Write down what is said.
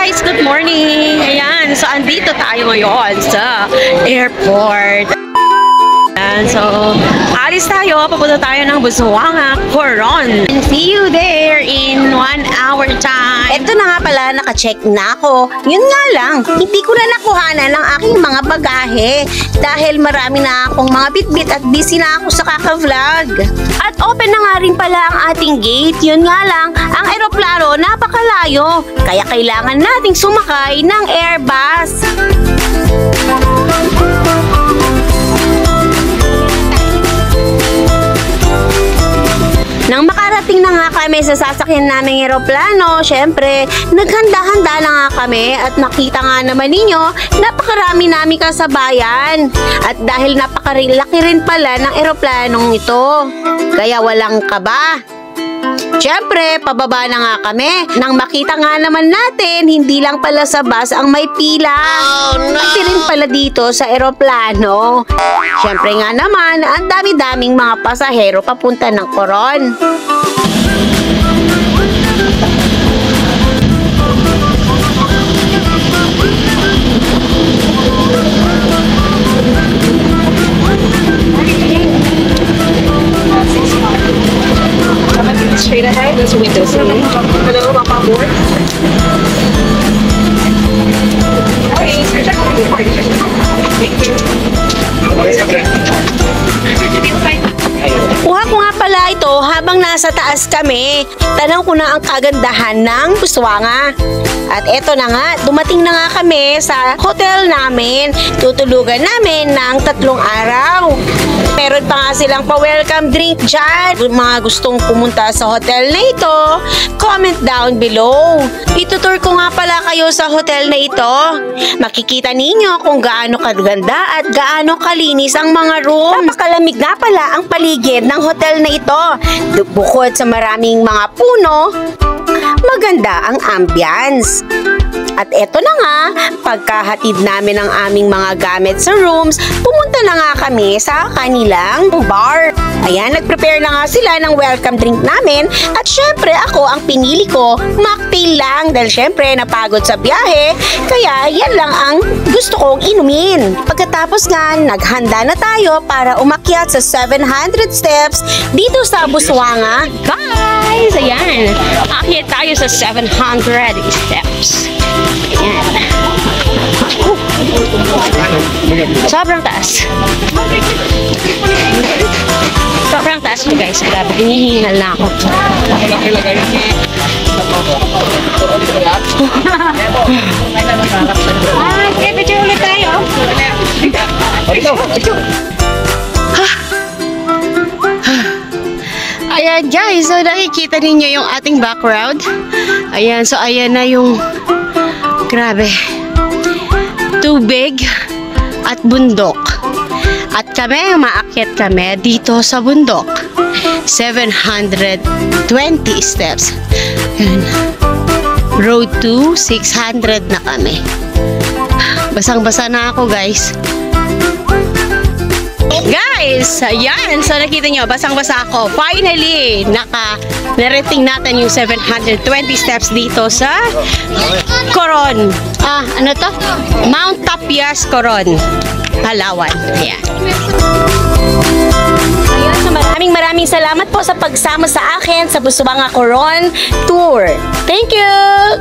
guys! Good morning! Ayan, so andito tayo ngayon sa airport. Ayan, so alis tayo, papunta tayo ng Busuanga, Coron. And see you there in 1 hour time. Ito na nga pala, naka-check na ako. Yun nga lang, hindi ko na nakuhanan ng aking mga bagahe dahil marami na akong mga bitbit at busy na ako sa kaka-vlog. At open na nga rin pala ang ating gate. Yun nga lang, ang eroplano napakalayo, kaya kailangan nating sumakay ng Airbus. Nang makarating na nga kami sa sasakyan naming eroplano, syempre, naghanda-handa na nga kami at nakita nga naman ninyo, napakarami namin kasabayan. At dahil napakalaki rin pala ng eroplanong ito, kaya walang kaba. Syempre, pababa na nga kami. Nang makita nga naman natin, hindi lang pala sa bus ang may pila. Pati rin pala dito sa eroplano. Syempre nga naman, ang dami-daming mga pasahero papunta ng Coron. Straight ahead, there's a window seat. Hello, welcome aboard. Okay, check out the party. Thank you. Kuha ko nga pala ito habang nasa taas kami. Tanong ko na ang kagandahan ng Busuanga. At eto na nga, dumating na nga kami sa hotel namin. Tutulugan namin ng 3 araw. Meron pa nga silang pa-welcome drink dyan. Kung mga gustong pumunta sa hotel na ito, comment down below. Itutur ko nga pala kayo sa hotel na ito. Makikita ninyo kung gaano kaganda at gaano kalinis ang mga room. Napakalamig nga pala ang paligid ng hotel na ito. Bukod sa maraming mga puno, maganda ang ambience. At eto na nga, pagkahatid namin ang aming mga gamit sa rooms, pumunta na nga kami sa kanilang bar. Ayan, nag-prepare na nga sila ng welcome drink namin. At syempre, ako ang pinili ko, mocktail lang. Dahil syempre, napagod sa biyahe. Kaya yan lang ang gusto kong inumin. Pagkatapos nga, naghanda na tayo para umakyat sa 700 steps dito sa Busuanga. Guys, ayan. Akyat tayo sa 700 steps. Ayan. Sobrang taas. Sobrang taas nyo guys. Grabe, hinihingal na ako. Okay, picture ulit tayo. Ayan guys, so nakikita ninyo yung ating background. Ayan, so ayan na yung grabe tubig at bundok. At kami, umaakyat kami dito sa bundok. 720 steps. Ayan. Road to 600 na kami. Basang-basa na ako guys. Guys, ayan. So nakita nyo, basang-basa ako. Finally, narating natin yung 720 steps dito sa Coron. Ano to? Mount Tapias, Coron. Palawan. Ayan. Ayan, so maraming salamat po sa pagsama sa akin sa Busuanga Coron Tour. Thank you!